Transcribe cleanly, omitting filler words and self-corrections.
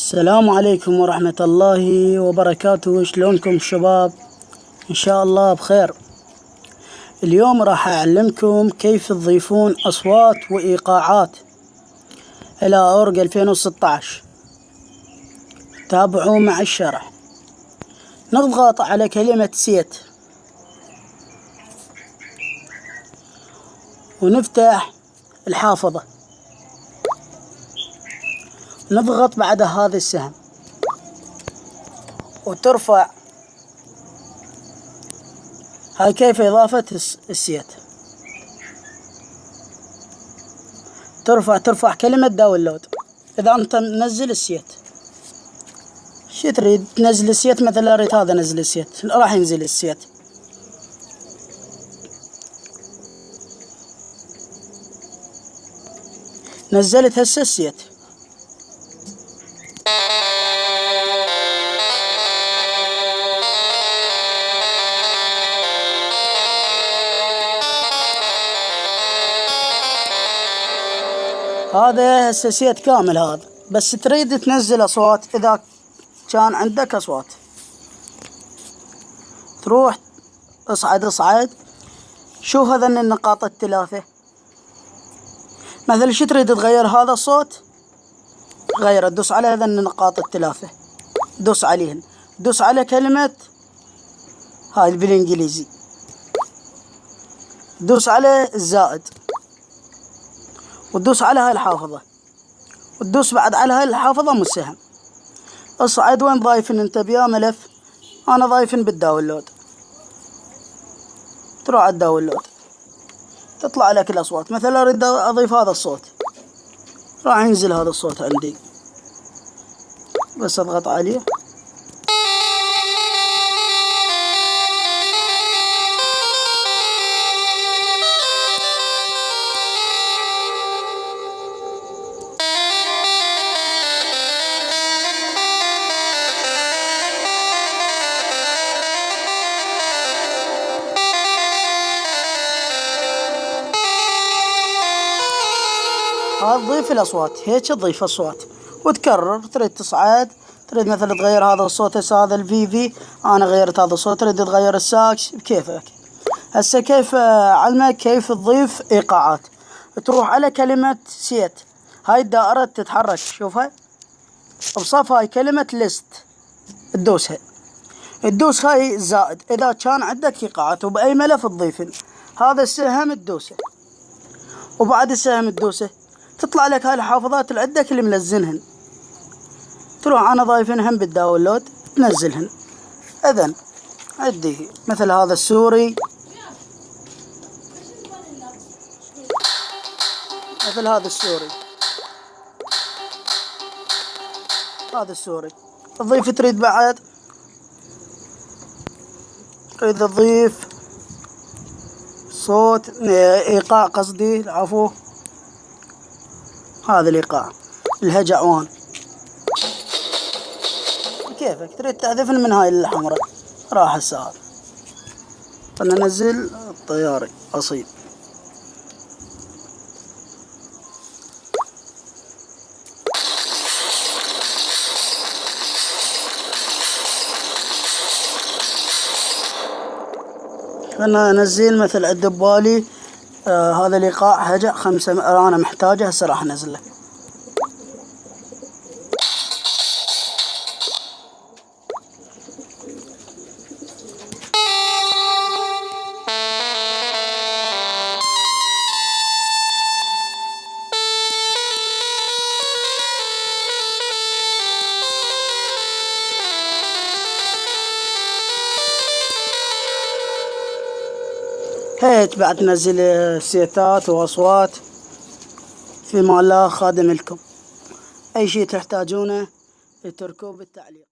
السلام عليكم ورحمة الله وبركاته. شلونكم شباب؟ إن شاء الله بخير. اليوم راح أعلمكم كيف تضيفون أصوات وإيقاعات إلى أورج 2016. تابعوا مع الشرح. نضغط على كلمة سيت ونفتح الحافظة، نضغط بعد هذا السهم وترفع. هاي كيف إضافة السيت. ترفع كلمة داونلود. إذا أنت منزل السيت، شو تريد تنزل السيت؟ مثلا أريد هذا نزل السيت، راح ينزل السيت. نزلت هسه السيت. هذا هسه سيت كامل هذا، بس تريد تنزل أصوات. إذا كان عندك أصوات تروح اصعد. شوف هذن النقاط الثلاثة، مثلا شو تريد تغير هذا الصوت؟ غيره، دوس على هذن النقاط الثلاثة، دوس عليهن، دوس على كلمة هاي بالإنجليزي، دوس على الزائد، وتدوس على هاي الحافظة، وتدوس بعد على هاي الحافظة مسهم. اصعد. وين ضايفن انت بيا ملف؟ انا ضايفن بالداونلود. تروح على الداونلود، تطلع لك الاصوات. مثلا اريد اضيف هذا الصوت، راح ينزل هذا الصوت عندي، بس اضغط عليه. تضيف الأصوات، هيك تضيف أصوات وتكرر. تريد تصعد، تريد مثلا تغير هذا الصوت، هذا الفي أنا غيرت هذا الصوت. تريد تغير الساكس بكيفك. هسه كيف علمك كيف تضيف إيقاعات. تروح على كلمة سيت، هاي الدائرة تتحرك، شوفها بصف هاي كلمة ليست، تدوسها. تدوس هاي زائد إذا كان عندك إيقاعات، وبأي ملف تضيفن. هذا السهم تدوسه، وبعد السهم تدوسه تطلع لك هاي الحافظات اللي عندك اللي ملزنهن. تروح انا ضايفنهم بالداونلود تنزلهن. اذن عندي مثل هذا السوري، مثل هذا السوري، هذا السوري. تضيف. تريد بعد تريد تضيف صوت ايقاع، قصدي العفو، هذا الإيقاع الهجعوان كيفك. تريد تحذفن من هاي الحمراء، راح السؤال. خلنا ننزل الطياري أصيل. خلنا ننزل مثل عند ببالي هذا الإيقاع هجع 5 أنا محتاجه، هسه راح انزله. هيك بعد تنزل سيتات وأصوات. في الله خادم لكم. أي شيء تحتاجونه اتركوه بالتعليق.